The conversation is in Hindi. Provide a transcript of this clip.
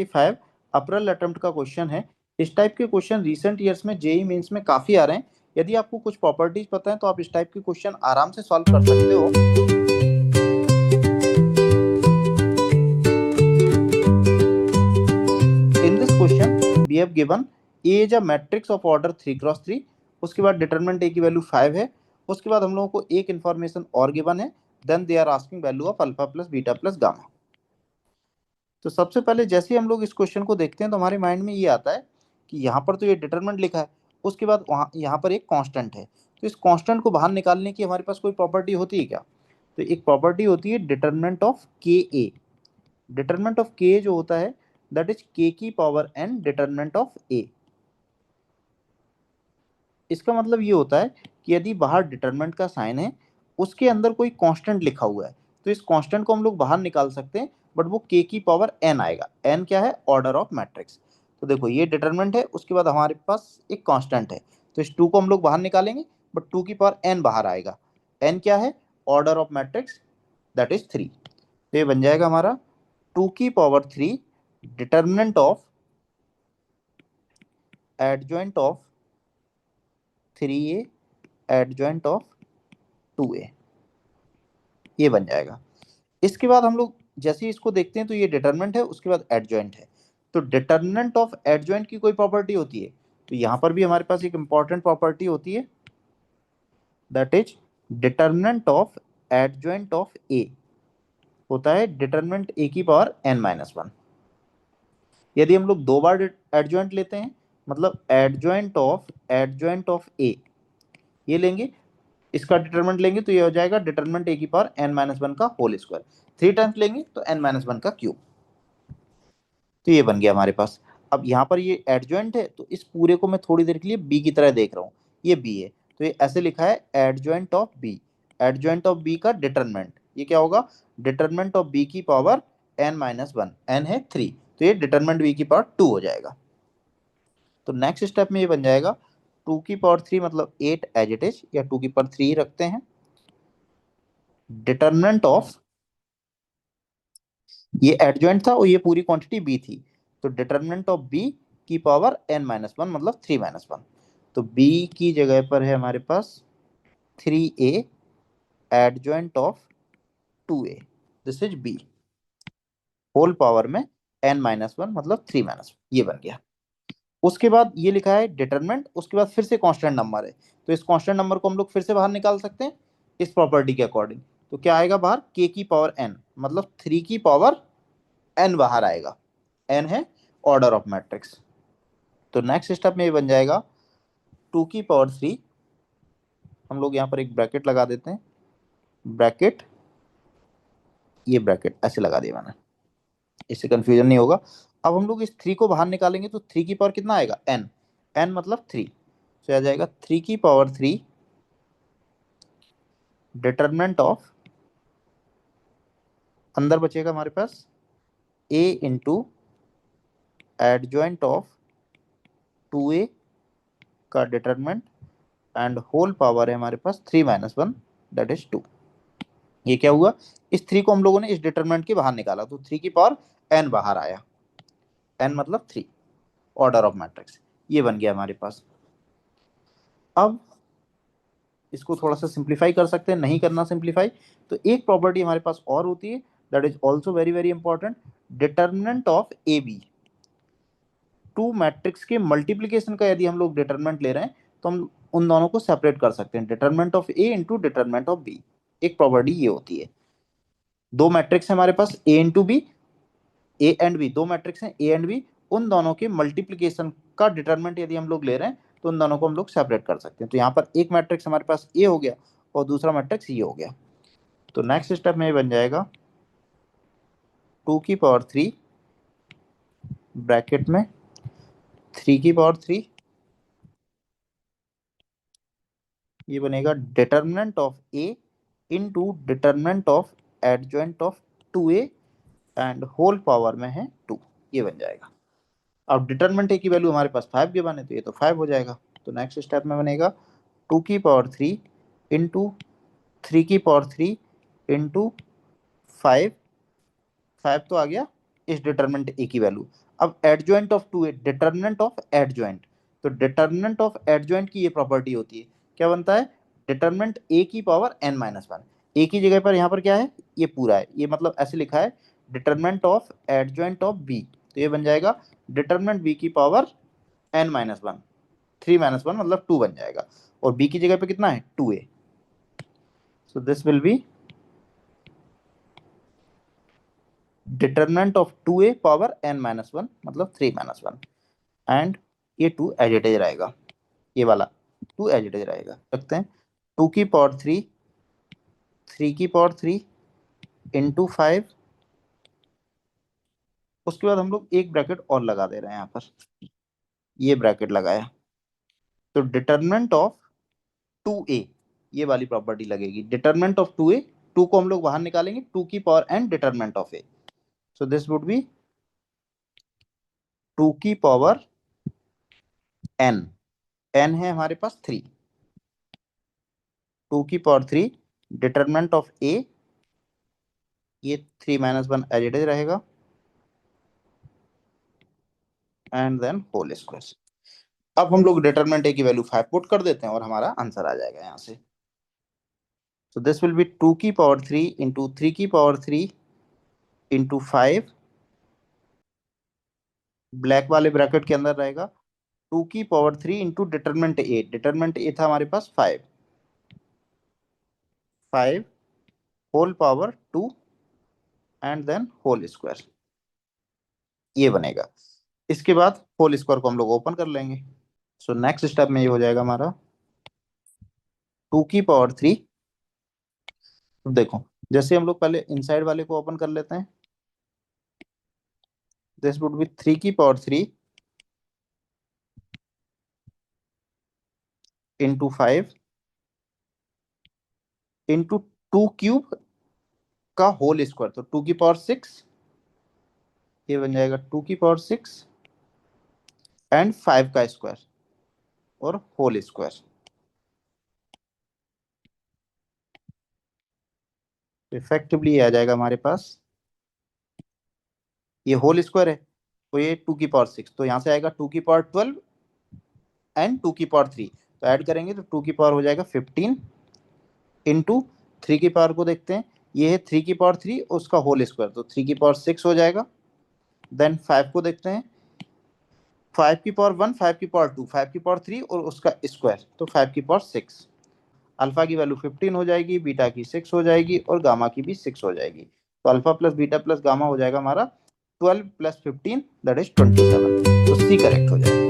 2025 अप्रैल अटेम्प्ट का क्वेश्चन है। इस टाइप के क्वेश्चन रिसेंट ईयर्स में जेई मेंस में काफी आ रहे हैं। यदि आपको कुछ प्रॉपर्टीज पता है तो आप इस टाइप के क्वेश्चन आराम से सॉल्व कर सकते हो। In this question we have given a is a matrix of order 3x3। उसके बाद डिटरमिनेंट ए की वैल्यू 5 है। उसके बाद हम लोगों को एक इंफॉर्मेशन और गिवन है, then they are asking value of alpha plus beta plus gamma. तो सबसे पहले जैसे ही हम लोग इस क्वेश्चन को देखते हैं तो हमारे माइंड में ये आता है कि यहाँ पर तो ये डिटरमिनेंट लिखा है, उसके बाद वहाँ यहाँ पर एक कांस्टेंट है, तो इस कांस्टेंट को बाहर निकालने की हमारे पास कोई प्रॉपर्टी होती है क्या? तो एक प्रॉपर्टी होती है डिटरमिनेंट ऑफ के ए। डिटरमिनेंट ऑफ के जो होता है दैट इज के की पावर एन डिटरमिनेंट ऑफ ए। इसका मतलब ये होता है कि यदि बाहर डिटरमिनेंट का साइन है, उसके अंदर कोई कांस्टेंट लिखा हुआ है, तो इस कांस्टेंट को हम लोग बाहर निकाल सकते हैं, बट वो के की पावर एन आएगा। एन क्या है? Order of matrix. तो देखो ये डिटरमिनेंट है, उसके बाद हमारे पास एक कांस्टेंट है, तो इस टू को हम लोग बाहर निकालेंगे, बट टू की पावर एन बाहर आएगा। एन क्या है? Order of matrix, that is 3। तो ये बन जाएगा हमारा 2 की power 3 determinant of adjoint of 3a adjoint of 2a, ये बन जाएगा। इसके बाद हम लोग जैसे ही इसको देखते हैं तो ये डिटरमिनेंट है, उसके बाद एडजॉइंट है। तो डिटरमिनेंट ऑफ एडजॉइंट की कोई प्रॉपर्टी होती है, तो यहाँ पर भी हमारे पास एक इंपॉर्टेंट प्रॉपर्टी होती है, that is determinant of adjoint of A होता है डिटरमिनेंट ए की पावर n-1। यदि हम लोग दो बार एडजॉइंट लेते हैं, मतलब एडजॉइंट ऑफ ए ये लेंगे, इसका डिटरमिनेंट लेंगे तो ये हो जाएगा डिटरमिनेंट ए की पावर n-1 का होल स्क्वायर। 3 टाइम्स लेंगे तो n-1 का क्यूब। तो ये बन गया हमारे पास। अब यहाँ पर ये एडजॉइंट है, तो इस पूरे को मैं थोड़ी देर के लिए बी की तरह देख रहा हूँ, ये बी है, तो ये ऐसे लिखा है adjoint of B. Adjoint of B का डिटरमिनेंट ये क्या होगा? डिटरमिनेंट ऑफ बी की पावर n-1, n है 3, तो ये डिटरमिनेंट बी की पावर 2 हो जाएगा। तो नेक्स्ट स्टेप में ये बन जाएगा 2 की पावर 3 मतलब 8 एज इट इज, या 2 की पावर 3 रखते हैं। डिटरमिनेंट ऑफ, ये एडजॉइंट था और ये पूरी क्वांटिटी बी थी, तो डिटरमिनेंट ऑफ बी की पावर n-1 मतलब 3-1। तो बी की जगह पर है हमारे पास 3a adjoint of 2a, this is B whole power में n-1 मतलब 3-1, ये बन गया। उसके बाद ये लिखा है डिटरमिनेंट, उसके बाद फिर से कांस्टेंट नंबर है, तो इस कांस्टेंट नंबर को हम लोग फिर से बाहर निकाल सकते हैं इस प्रॉपर्टी के अकॉर्डिंग। तो क्या आएगा बाहर? k की पावर n मतलब 3 की पावर n बाहर आएगा। n है ऑर्डर ऑफ मैट्रिक्स। तो नेक्स्ट स्टेप में ये बन जाएगा 2 की पावर 3, हम लोग यहाँ पर एक ब्रैकेट लगा देते हैं, ब्रैकेट, ये ब्रैकेट ऐसे लगा दिया मैंने, इससे कंफ्यूजन नहीं होगा। अब हम लोग इस 3 को बाहर निकालेंगे तो 3 की पावर कितना आएगा? n, n मतलब 3, तो आ जाएगा 3 की पावर 3 डिटरमिनेंट ऑफ, अंदर बचेगा हमारे पास a into adjoint of 2a का डिटरमिनेंट एंड होल पावर है हमारे पास 3-1 दैट इज 2। ये क्या हुआ? इस 3 को हम लोगों ने इस डिटरमिनेंट के बाहर निकाला, तो 3 की पावर n बाहर आया, n मतलब 3 ऑर्डर ऑफ मैट्रिक्स, ये बन गया हमारे पास। अब इसको थोड़ा सा सिंप्लीफाई कर सकते हैं, नहीं करना सिंप्लीफाई तो एक प्रॉपर्टी हमारे पास और होती है, that is also very very important, determinant of A B. Two matrix के मल्टीप्लीकेशन का यदि हम लोग डिटरमिनेंट ले रहे हैं तो हम उन दोनों को सेपरेट कर सकते हैं, determinant of A into determinant of B. एक प्रॉपर्टी ये होती है, दो मैट्रिक्स है हमारे पास A into B, A and B, दो मैट्रिक्स हैं ए एंड बी, उन दोनों के मल्टीप्लीकेशन का डिटरमिनेंट यदि हम लोग ले रहे हैं तो उन दोनों को हम लोग सेपरेट कर सकते हैं। तो यहाँ पर एक मैट्रिक्स हमारे पास ए हो गया और दूसरा मैट्रिक्स ये हो गया। तो नेक्स्ट स्टेप में ये बन जाएगा 2 की पावर 3 ब्रैकेट में 3 की पावर 3, ये बनेगा determinant of A into determinant of adjoint of 2a and whole power में है 2, ये बन जाएगा। अब डिटरमिनेंट ए की वैल्यू हमारे पास 5 के बने, तो ये तो 5 हो जाएगा। तो नेक्स्ट स्टेप में बनेगा 2 की पावर 3 इंटू 3 की पावर 3 इंटू 5, 5 तो आ गया इस डिटरमिनेंट ए की वैल्यू। अब adjoint of two A, determinant of adjoint, तो डिटर्मिनेंट ऑफ एडजॉइंट की ये प्रॉपर्टी होती है, क्या बनता है, डिटर्मिनेंट ए की पावर n माइनस वन, ए की जगह पर यहाँ पर क्या है, ये पूरा है, ये मतलब ऐसे लिखा है determinant of adjoint of B, तो ये बन जाएगा डिटर्मिनेंट बी की पावर n माइनस वन, 3 - 1 मतलब 2 बन जाएगा, और बी की जगह पे कितना है 2a, so this will be determinant of 2a power n minus one मतलब 3 - 1, एंड ये 2 एज इट इज रहेगा, ये वाला 2 एज इट इज रहेगा, रखते हैं 2 की पावर 3, 3 की पावर 3 इंटू 5, उसके बाद हम लोग एक ब्रैकेट और लगा दे रहे हैं यहाँ पर, ये ब्रैकेट लगाया, तो डिटर्मिनेंट ऑफ 2a, ये वाली प्रॉपर्टी लगेगी, डिटर्मिनेंट ऑफ 2a, 2 को हम लोग बाहर निकालेंगे, 2 की power n determinant of a, so this would be 2 की पावर n, n है हमारे पास 3, 2 की पावर 3 डिटर्मिनेंट ऑफ a, ये 3 - 1 एज इट इज रहेगा, एंड देन होल स्क्वायर। अब हम लोग डिटर्मिनेंट a की वैल्यू 5 पुट कर देते हैं और हमारा आंसर आ जाएगा यहाँ से, सो दिस विल बी 2 की पावर 3 इंटू 3 की पावर 3 इंटू 5, ब्लैक वाले ब्रैकेट के अंदर रहेगा 2 की पावर 3 इंटू डिटर्मिनेंट ए था हमारे पास 5, 5 whole power 2 and then whole square, ये बनेगा। इसके बाद होल स्क्वायर को हम लोग ओपन कर लेंगे, सो नेक्स्ट स्टेप में ये हो जाएगा हमारा 2 की पावर 3, देखो जैसे हम लोग पहले इनसाइड वाले को ओपन कर लेते हैं, दिस वुड बी 3 की पावर 3 इंटू 5 इंटू 2 क्यूब का होल स्क्वायर, तो 2 की पावर 6, ये बन जाएगा 2 की पावर 6 एंड 5 का स्क्वायर और होल स्क्वायर, इफेक्टिवली आ जाएगा हमारे पास, ये होल स्क्वायर है तो ये 2 की पावर 6, तो यहाँ से आएगा 2 की पावर 12 एंड 2 की पावर 3, तो ऐड करेंगे तो 2 की पावर हो जाएगा 15 इंटू 3 की पावर को देखते हैं, ये है 3 की पावर 3 उसका होल स्क्वायर, तो 3 की पावर 6 हो जाएगा, देन 5 को देखते हैं, 5 की पावर 1, 5 की पावर 2, 5 की पावर 3 और उसका स्क्वायर, तो 5 की पावर 6, अल्फा की वैल्यू 15 हो जाएगी, बीटा की 6 हो जाएगी और गामा की भी 6 हो जाएगी, तो alpha plus beta plus gamma हो जाएगा हमारा 12 + 15 दैट इज 27, तो सी करेक्ट हो जाएगा।